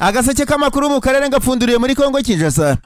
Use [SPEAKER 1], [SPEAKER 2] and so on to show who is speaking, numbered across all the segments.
[SPEAKER 1] Agaseke k'amakuru mu karere ngapfunduriye muri Kongo Kinshasa.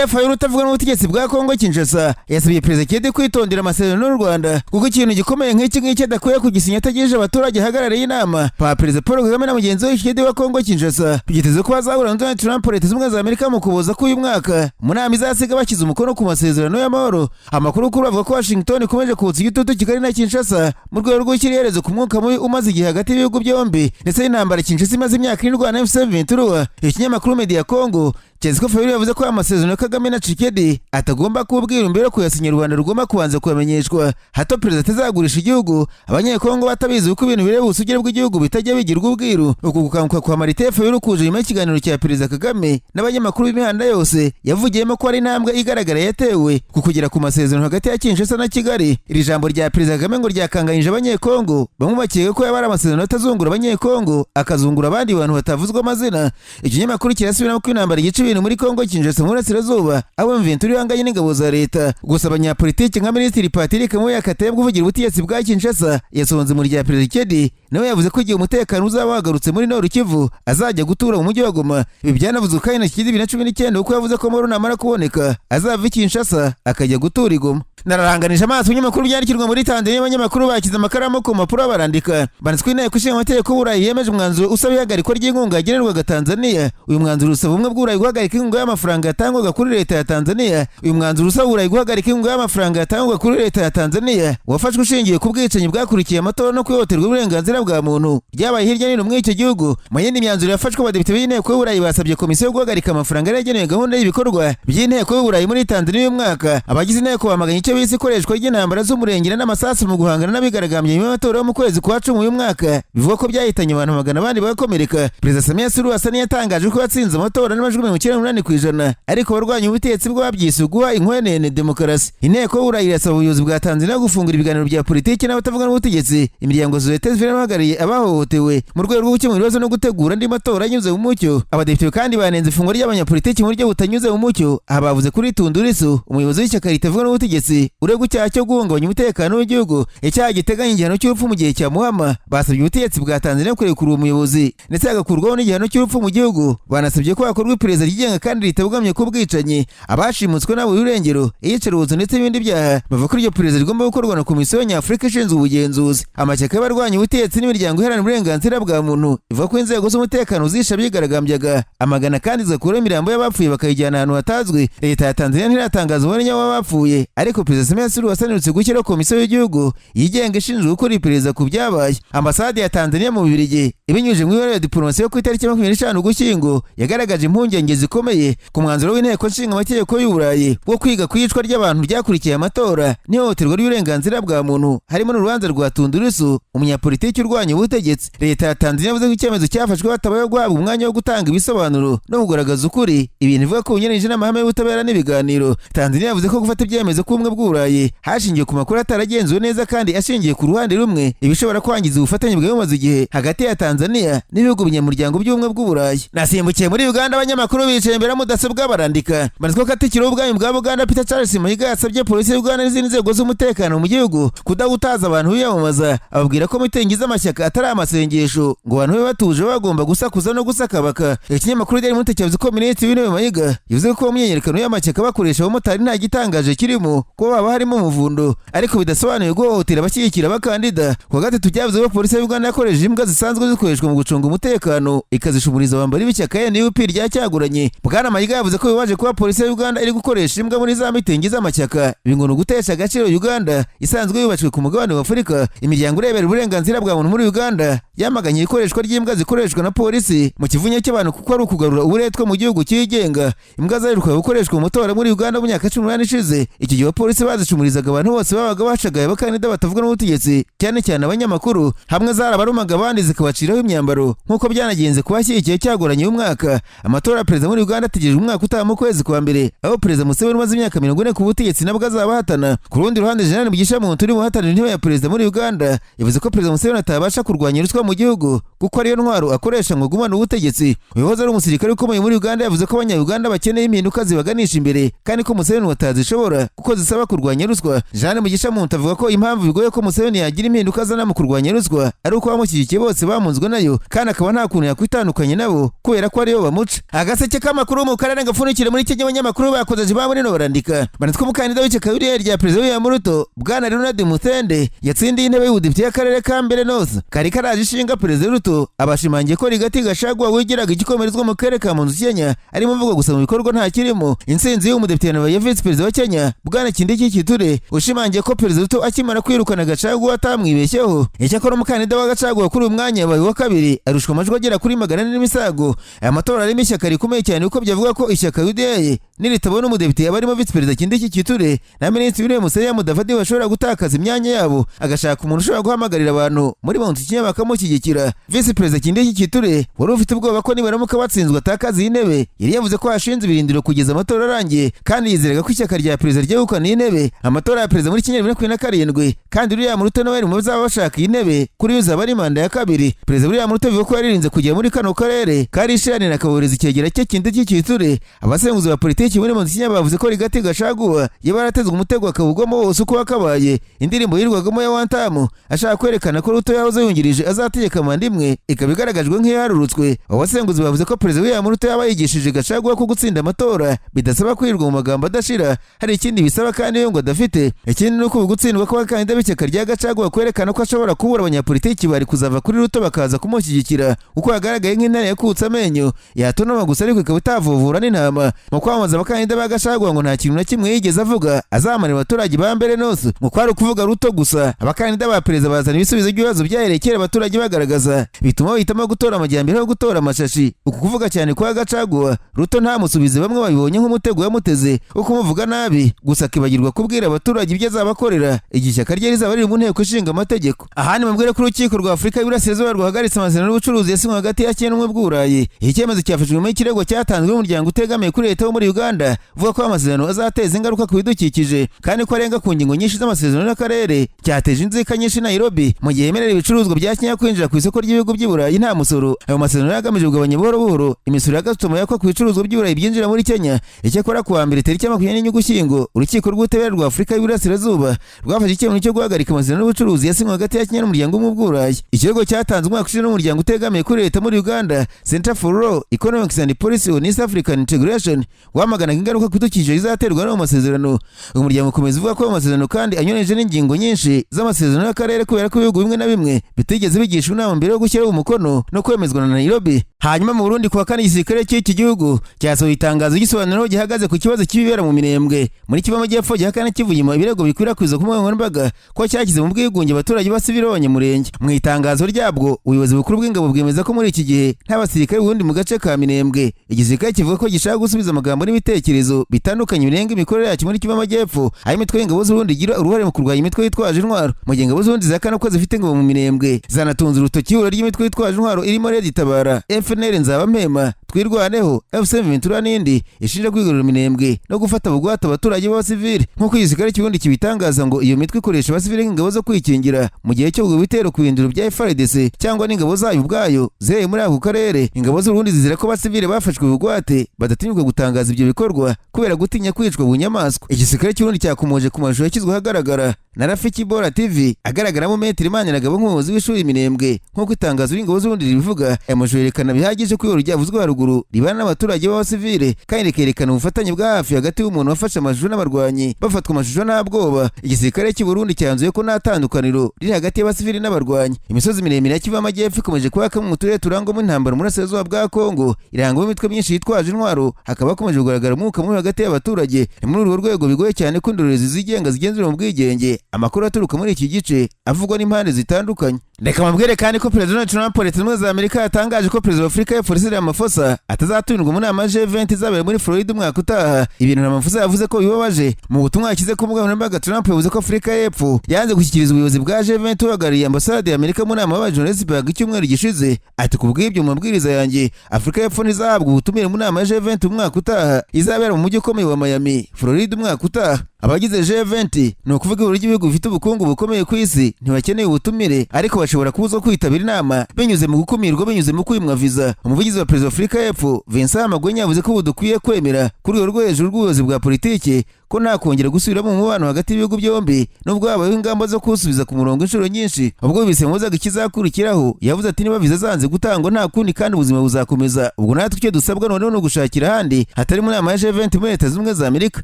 [SPEAKER 1] Fayulu utavuga n'ubutegetsi bwa Kongo Kinshasa yasabye Tshisekedi kwitondera amasezerano n'u Rwanda kuko ikintu gikomeye nk'iki adakwiye kugisinya atagejeje abaturage hagarariye inama. Perezida Paul Kagame na mugenzi we Tshisekedi wa Kongo Kinshasa byiteze ko bazahura na Donald Trump Leta z'Ubumwe za Amerika mu kuboza k'uyu mwaka mu nama izasiga bakiza umukono ku masezerano y'amahoro. Amakuru kuri avuga ko Washington ikomeje kutsa igitutu Kigali na Kinshasa mu rwego rw'ikiriherezo ku mwuka mubi umaze igihe hagati y'ibihugu byombi ndetse n'intambara Kinshasa imaze imyaka irindwi na M23. Ikinyamakuru Media Kongo Cheziko Fayulu yavuze ko amasezerano ya Kagame na Tshisekedi atagomba kubwira mbere ko yasinya Rwanda rugomba kubanza kubamenyeshwa hato perezida Azagurisha igihugu abanyekongo batabizi uko ibintu bireba usugire bw'igihugu bitajya bigirwa ubwiru. Uku gukanguka kwa Fayulu kuje nyuma y'ikiganiro cya perezida Kagame n'abanyamakuru b'imihanda yose yavugiyemo ko ari intambwe igaragara yatewe ku kugera ku masezerano hagati ya Kinshasa na Kigali. Iri jambo rya perezida Kagame ngo ryakanganyije abanyekongo bamwe bakeka ko yabara amasezerano atazungura abanyekongo akazungura abandi bantu batavuzwa amazina. Ikinyamakuru kirasubiramo ko intambara igice muri Kongo Kinshasa mu burasirazuba abo M23 yanganye n'ingabo za leta. Gusa abanyapolitiki nka Minisitiri Patrick Moya Katembe uvugira ubutegetsi bwa Kinshasa yasonze mu rya perezida Tshisekedi nawe yavuze ko igihe umutekano uzaba wagarutse muri Nord Kivu azajya gutura mu mujyi wa Goma. Ibi byanavuzwe kandi na Tshisekedi 2019 uko yavuze ko amahoro namara kuboneka azava Kinshasa akajya gutura i Goma. Nararanganije amaso ibinyamakuru byandikirwa muri Tanzania abanyamakuru bakiza amakaramu ku mpapuro barandika banditswe inteko ishinga amategeko y'Uburayi yemeje umwanzuro usaba ihagarikwa ry'inkunga yagenerwaga Tanzania. Uyu mwanzuro usaba ubumwe bw'Uburayi guhagarika inkunga y'amafaranga yatangwaga kuri leta ya Tanzania. Uyu mwanzuro usaba Uburayi guhagarika inkunga y'amafaranga yatangwaga kuri leta ya Tanzania wafashwe ushingiye ku bwicanyi bwakurikiye amatora no kwihoterwa uburenganzira bwa muntu byabaye hirya no hino muri icyo gihugu. Mu yindi myanzuro yafashwe abadepite b'inteko y'Uburayi basabye komisiyo guhagarika amafaranga yagenewe gahunda y'ibikorwa by'inteko y'Uburayi muri Tanzania uyu mwaka. Abagize inteko bamaganye icyo bise ikoreshwa ry'intambara z'umurengera n'amasasu mu guhangana n'abigaragambye mu matora yo mu kwezi kwa 10 uyu mwaka bivuga ko byahitanye abantu magana abandi bagakomereka. Perezida Samia Suluhu Hassan yatangaje ko yatsinze amatora n'amajwi 98% ariko barwanya ubutegetsi bw'ababyise guha inkwenene demokarasi. Inteko y'Uburayi irasaba ubuyobozi bwa Tanzania gufungura ibiganiro bya politiki n'abatavuga n'ubutegetsi, imiryango z'Leta z'abahagarariye abahohotewe mu rwego rwo gukemura ibibazo no gutegura andi matora anyuze mu mucyo. Abadepite kandi banenze ifungwa ry'abanyapolitiki mu buryo butanyuze mu mucyo. Abavuze kuri Tundurisu umuyobozi w'ishyaka ritavuga n'ubutegetsi uregwa icyaha cyo guhungabanya umutekano w'igihugu icyaha giteganya igihano cy'urupfu mu gihe cya Muhama. Basabye ubutegetsi bwa Tanzania kurekura uwo muyobozi ndetse agakurwaho n'igihano cy'urupfu mu gihugu. Banasabye ko hakorwa iperereza ryigenga kandi ritabogamye ku bwicanyi, abashimutswe n'abo y'urengero, iyicarubozo ndetse n'ibindi byaha. Bavuga ko iryo perereza rigomba gukorwa na komisiyo nyafurika ishinzwe ubugenzuzi. Amashyaka y'abarwanya ubutegetsi n'imiryango iharanira uburenganzira bwa muntu ivuga ko inzego z'umutekano zisha byigaragambyaga amagana kandi zigakuraho imirambo y'abapfuye bakayijyana ahantu hatazwi. Leta ya Tanzania ntiratangaza umubare w'abapfuye ariko Perezida Samia Suluhu wasanirutse gushyiraho komisiyo y'igihugu yigenga ishinzwe gukora iperereza ku byabaye. Ambasade ya Tanzania mu Bubiligi ibinyujije mu ibara ya diplomasi yo ku itariki 25 Ugushyingo yagaragaje impungenge zikomeye ku mwanzuro w'inteko nshinga amategeko y'Uburayi wo kwiga ku iyicwa ry'abantu ryakurikiye amatora n'ihohoterwa ry'uburenganzira bwa muntu harimo n'urubanza rwa Tundurisu umunyapolitiki urwanya ubutegetsi. Leta ya Tanzania yavuze ko icyemezo cyafashwe batabaye guhabwa umwanya wo gutanga ibisobanuro no kugaragaza ukuri ibintu ivuga ko unyuranyije n'amahame y'ubutabera n'ibiganiro. Tanzania yavuze ko gufata ibyemezo k'ubumwe bw'Uburayi hashingiye ku makuru ataragenzuwe neza kandi ashingiye ku ruhande rumwe ibishobora kwangiza ubufatanye bw'amaze igihe hagati ya Tanzania n'ibihugu binyamuryango by'ubumwe bw'Uburayi. Nasimbukiye muri Uganda abanyamakuru bicaye imbere mudasobwa barandika banditswe ko atikira ubwami bwa Uganda Peter Charles Mahiga yasabye polisi y'u Rwanda n'izindi nzego z'umutekano mu gihugu kudahutaza abantu biyamamaza. Ababwira ko mitengiza amashyaka atari amasengesho ngo abantu be batuje bagomba gusakuza no gusakabaka. Ikinyamakuru Daily Monitor cyavuze ko Minisitiri w'Intebe Mahiga yavuze ko imyiyerekano y'amashyaka bakoresha abamotari nta gitangaje kirimo ko baba harimo umuvundo ariko bidasobanuye guhohotera abashyigikira abakandida. Ku wa gatatu byavuze ko polisi y'u Rwanda yakoresheje imbwa zisanzwe zikoreshwa mu gucunga umutekano ikazishumuriza abambari b'ishyaka ya NUP ryacaguranye. Bwana Mahiga yavuze ko bibaje kuba polisi y'u Rwanda iri gukoresha imbwa muri za mitingi z'amashyaka bingo no gutesha agaciro Uganda isanzwe yubatswe ku mugabane wa Afurika. Imiryango irebera uburenganzira bwa muntu muri Uganda yamaganye ikoreshwa ry'imbwa zikoreshwa na polisi mu kivunye cy'abantu kuko ari ukugarura uburetwa mu gihugu cyigenga. Imbwa zaherukaga gukoreshwa mu matora muri Uganda mu myaka 18 ishize. Iki gihe polisi bazicumurizaga abantu bose babaga bashagaye abakandida batavuga n'ubutegetsi cyane cyane abanyamakuru hamwe zarabarumaga abandi zikabaciraho imyambaro nk'uko byanagenze kubashyigikiye cyagoranye umwaka. Amatora ya perezida muri Uganda ategereje umwaka utaha mu kwezi kwa mbere aho perezida Museveni umaze imyaka 40 ku butegetsi nabwo azabahatana. Ku rundi ruhande General Mugisha Muntu uri muhatanira intebe ya perezida muri Uganda yavuze ko perezida Museveni atabasha kurwanya ruswa mu gihugu kuko ariyo ntwaro akoresha ngo gumana ubutegetsi. Uyoboza ari umusirikare ukomeye muri Uganda yavuze ko abanya-Uganda bakeneye impinduka zibaganisha imbere kandi ko Museveni batazishobora kuko zisaba kurwanya ruswa. Jeanne Mugisha Muntu avuga ko impamvu bigoye ko Museveni yagira impinduka zana mu kurwanya ruswa ari uko abamushyigikiye bose bamunzwe nayo kandi akaba nta kuntu yakwitandukanye nabo kubera ko ariyo bamuca. Agaseke k'amakuru mu karere gafunikire muri Kenya abanyamakuru bakoze ba muri no barandika banatwa umukandida w'ishyaka rya Perezida William Ruto Bwana Ronald Muthende yatsindiye intebe y'ubudepite y'akarere ka Mbere North kari karaje ishinga Perezida Ruto abashimangiye ko Rigati Gachagua wigiraga igikomerezwa mu karere ka Munzu Kenya arimo mvuga gusa mu bikorwa nta kirimo. Intsinzi y'umudepite ya Vice Perezida wa Kenya Bwana Kindiki Kiture ushimangiye ko Perezida Ruto akimara kwirukana Gachagua atamwibeshyeho. Icyakora umukandida wa Gachagua kuri uyu mwanya yabaye wa kabiri arushwa amajwi agera kuri 400 n'imisago. Aya matora arimo ishyaka rikomeye cyane uko byavuga ko ishyaka UDA niritabona umudepite abarimo Vice Perezida Kindiki Kiture na Minisitiri William Musalia Mudavadi bashobora gutakaza imyanya yabo agashaka umuntu ushobora guhamagarira abantu muri Munzu Kenya bakamushyigikira. Vice Perezida Kindiki Kiture wari ufite ubwoba ko nibaramuka batsinzwe atakaza iyi ntebe yari yavuze ko hashinze ibirindiro kugeza amatora arangiye kandi yizeraga ko ishyaka rya Perezida ryegukana iyi ntebe amatora ya Perezida muri Kenya 2027 kandi William Ruto nawe mu bazaba bashaka iyi ntebe kuri uzaba ari manda ya kabiri. Perezida William Ruto bivuga ko yaririnze kujya muri kano karere kari ishiranira akaboreza icyegera cye Kindiki Kiture. Abasenguzi ba politiki muri Munzu Kenya bavuze ko Rigati Gachagua yabaratezwe umutego akabugwamo wose uko wakabaye. Indirimbo yirwagamo ya Wantamu ashaka kwerekana ko Ruto yahoze yungirije azategeka manda imwe ikaba igaragajwe nk'iyarurutswe. Abasenguzi bavuze ko Perezida William Ruto yaba yigishije Gachagua ko gutsinda amatora bidasaba kwirwa mu magambo adashira hari ikindi bisaba kandi yo ngo adafite. Ikindi ni uko gutsindwa kw'abakandida b'ishyaka rya Gachagua kwerekana ko ashobora kubura abanyapolitiki bari kuzava kuri Ruto bakaza kumushyigikira uko yagaragaye nk'intare yakutse amenyo yatonoma gusa ariko ikaba itavuvura n'intama. Mu kwamamaza abakandida ba Gachagua ngo nta kintu na kimwe yigeze avuga azamanira abaturage ba Mbere North ngo kwari ukuvuga Ruto gusa. Abakandida ba Perezida bazana ibisubizo by'ibibazo byaherekera abaturage bagaragaza bituma bahitamo gutora amajyambere no gutora amashashi. Uku kuvuga cyane kwa Gachagua Ruto ntamusubize bamwe babibonye nk'umutego yamuteze uko kumuvuga nabi gusa akibagirwa kubwira abaturage ibyo azabakorera igishyaka rye rizaba riri mu nteko ishinga amategeko. Ahandi mubwire ko urukiko rwa Afurika y'Iburasirazuba rwahagaritse amasezerano y'ubucuruzi yasinywe hagati ya Kenya n'ubumwe bw'Uburayi. Iki cyemezo cyafashwe mu kirego cyatanzwe n'umuryango utegamiye kuri leta wo muri Uganda uvuga ko amasezerano azateza ingaruka ku bidukikije kandi ko arenga ku ngingo nyinshi z'amasezerano y'akarere cyateje inzika nyinshi Nairobi mu gihe yemerera ibicuruzwa bya Kenya kwinjira ku isoko ry'ibihugu by'i Burayi nta musoro. Ayo masezerano yagamije kugabanya buhoro buhoro imisoro ya gasutamo yakwa ku bicuruzwa by'i Burayi byinjira muri Kenya. Icyakora ku wa mbere tariki 20 Ugushyingo urukiko rw'ubutabera rwa Afurika y'Iburasirazuba rwafashe icyemezo cyo guhagarika amasezerano y'ubucuruzi yasinywe hagati ya Kenya n'umuryango w'ubumwe bw'Uburayi. Ikirego cyatanzwe umwaka ushize n'umuryango utegamiye kuri leta muri Uganda Center for Law, Economics and Policy on East African Integration wamaganaga ingaruka ku bidukikije izaterwa n'ayo masezerano. Umuryango ukomeza uvuga ko ayo masezerano kandi anyuranije n'ingingo nyinshi z'amasezerano y'akarere kubera ko ibihugu bimwe na bimwe bitigeze bigisha inama mbere yo gushyiraho umukono no kwemezwa na Nairobi. Hanyuma mu Burundi kuwa kane igisirikare cy'iki gihugu cyasohoye itangazo gisobanura gihagaze ku kibazo cy'ibibera mu Minembwe muri Kivu y'Amajyepfo gihakana kivuyemo ibirego bikwirakwiza ku nkoranyambaga ko cyakize mu bwigunge abaturage basivile b'abanyamurenge. Mu itangazo ryabwo ubuyobozi bukuru bw'ingabo bwemeza ko muri iki gihe nta basirikare b'ubundi mu gace ka Minembwe. Igisirikare kivuga ko gishaka gusubiza amagambo n'ibitekerezo bitandukanye birenga imikorere yacyo muri Kivu y'Amajyepfo aho imitwe y'ingabo z'ubundi igira uruhare mu kurwanya imitwe yitwaje intwaro. Mu gihe ingabo z'ubundi zihakana ko zifite ingabo mu Minembwe zanatunze urutoki ihuriro ry'imitwe yitwaje intwaro irimo Red Tabara, FNL Nzabamema, Twirwaneho, FC n'indi ishinja kwigarurira Minembwe no gufata bugwate abaturage b'abasivile. Nk'uko igisirikare cy'ubundi kibitangaza ngo iyo mitwe ikoresha abasivile nk'ingabo zo kwikingira mu gihe cyo bitero ku bindiro bya FARDC cyangwa n'ingabo zayo ubwayo zereye muri ako karere. Ingabo z'ubundi zizira ko abasivile bafashwe bugwate badatinyuka gutangaza ibyo bikorwa kubera gutinya kwicwa bunyamaswa. Igisirikare cy'ubundi cyakomoje ku mashusho yashyizwe ahagaragara na Rafiki Bora TV agaragaramo Metri Maniragabo nk'umuyobozi w'ishuri Minembwe. Nk'uko itangazo ry'ingabo z'ubundi ribivuga aya mashusho yerekana bihagije ko ryavuzwe haruguru ribana n'abaturage b'abasivile kandi rikerekana ubufatanye bwa hafi hagati y'umuntu wafashe amashusho n'abarwanyi bafatwa amashusho nta bwoba. Igisirikare cy'u Burundi cyanzuye ko nta tandukaniro riri hagati y'abasivile n'abarwanyi. Imisozi miremire ya Kivu y'Amajyepfo ikomeje kwaka mu turere turangwamo intambara muri Burasirazuba bwa Kongo irangwamo imitwe myinshi yitwaje intwaro hakaba hakomeje kugaragara umwuka mubi hagati y'abaturage. Muri urwo rwego bigoye cyane ko indorerezi zigenga zigenzura mu bwigenge amakuru aturuka muri iki gice avugwa n'impande zitandukanye. Reka mabwire kandi ko Perezida Donald Trump wa Leta Zunze Ubumwe za Amerika yatangaje ko Perezida wa Afurika y'Epfo Cyril Ramaphosa atazatumirwa mu nama G20 izabaye muri Florida umwaka utaha. Ibintu Ramaphosa yavuze ko bibabaje. Mu butumwa yashyize ku mbuga nkoranyambaga Trump yavuze ko Afurika y'Epfo yanze gushyikiriza ubuyobozi bwa G20 uhagarariye ambasade ya Amerika mu nama y'aba Johannesburg icyumweru gishize. Ati kubw'ibyo mu mabwiriza yanjye Afurika y'Epfo ntizahabwa ubutumire mu nama ya G20 umwaka utaha izabera mu mujyi ukomeye wa Miami, Florida umwaka utaha. abagize G20 ni ukuvuga uburyo ibihugu bifite ubukungu bukomeye ku isi ntibakeneye ubutumire ariko bashobora kubuzwa kwitabira inama binyuze mu gukumirwa binyuze mu kwimwa viza. Umuvugizi wa Perezida wa Afurika y'Epfo Vincent Magwenya yavuze ko ubu dukwiye kwemera kuri urwo rwo hejuru rw'ubuyobozi bwa politiki ko nta kongera gusubiramo umubano hagati y'ibihugu byombi nubwo habayeho ingamba zo kuwusubiza ku murongo inshuro nyinshi. Ubwo bisemuzaga ikizakurikiraho yavuze ati niba viza zanze gutangwa nta kundi kandi ubuzima buzakomeza, ubwo natwe icyo dusabwa noneho ni ugushakira ahandi hatari mu nama ya G20 muri Leta Zunze Ubumwe za Amerika.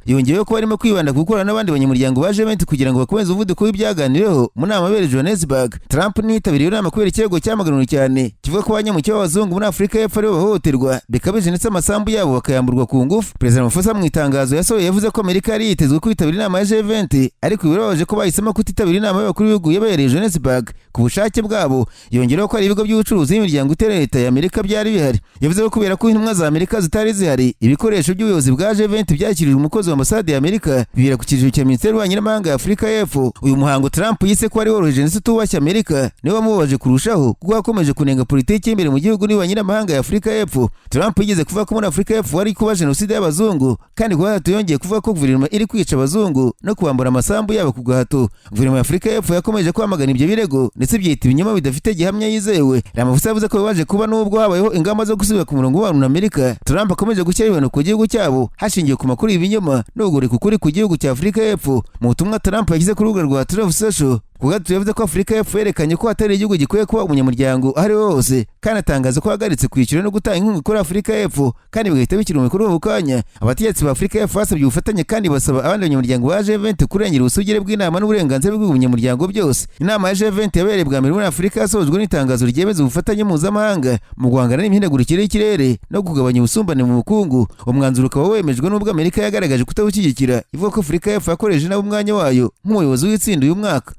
[SPEAKER 1] Yongeyeho ko barimo kwibanda ku gukorana n'abandi banyamuryango ba G20 kugira ngo bakomeze umuvuduko w'ibyaganiriweho mu nama yabereye Johannesburg. Trump ntiyitabiriye inama kubera ikirego cyamaganwe cyane kivuga ko abanyamuke b'abazungu muri Afurika y'Epfo aribo bahohoterwa bikabije ndetse amasambu yabo bakayamburwa ku ngufu. Perezida Ramaphosa mu itangazo yasohoye yavuze ko Amerika yari yitezwe kwitabira inama ya G20 ariko birababaje ko bahisemo kutitabira inama y'abakuru b'ibihugu yabereye Johannesburg ku bushake bwabo. Yongeraho ko ari ibigo by'ubucuruzi n'imiryango itera leta ya Amerika byari bihari. Yavuze ko kubera ko intumwa za Amerika zitari zihari ibikoresho by'ubuyobozi bwa G20 byashyikirijwe umukozi wa ambasade ya Amerika bibera ku kijuru cya Minisiteri y'Ububanyi n'Amahanga ya Afurika y'Epfo. Uyu muhango Trump yise ko ari woroheje ndetse utubashye Amerika niwe wamubabaje kurushaho kuko yakomeje kunenga politiki y'imbere mu gihugu n'Ububanyi n'Amahanga ya Afurika y'Epfo. Trump yigeze kuvuga ko muri Afurika y'Epfo wari kuba jenoside y'abazungu kandi kuba yongeye kuvuga ko guverinoma iri kwica abazungu no kubambura amasambu yabo ku gahato. Guverinoma ya Afurika y'Epfo yakomeje kwamagana ibyo birego ndetse byita ibinyoma bidafite gihamya yizewe. Ramaphosa yavuze ko bibaje kuba nubwo habayeho ingamba zo gusubira ku murongo w'abantu na Amerika, Trump akomeje gushyira ibintu ku gihugu cyabo hashingiwe ku makuru y'ibinyoma no kugoreka ukuri ku gihugu cya Afurika y'Epfo. Mu butumwa Trump yagize ku rubuga rwa Truth Social kugatatu yavuze ko Afurika y'Epfo yerekanye ko atari igihugu gikwiye kuba umunyamuryango aho ari we hose kandi atangaza ko ahagaritse kwishyura no gutanga inkunga kuri Afurika y'Epfo kandi bigahita bikiri mu bikorwa ako kanya. Abategetsi ba Afurika y'Epfo basabye ubufatanye kandi basaba abandi banyamuryango ba G20 kurengera ubusugire bw'inama n'uburenganzira bw'umunyamuryango byose. Inama ya G20 yabereye bwa mbere muri Afurika yasojwe n'itangazo ryemeza ubufatanye mpuzamahanga mu guhangana n'imihindagurikire y'ikirere no kugabanya ubusumbane mu bukungu. Umwanzuro ukaba wemejwe n'ubwo Amerika yagaragaje kutabushyigikira ivuga ko Afurika y'Epfo yakoresheje nabo umwanya wayo nk'umuyobozi w'itsinda uyu mwaka.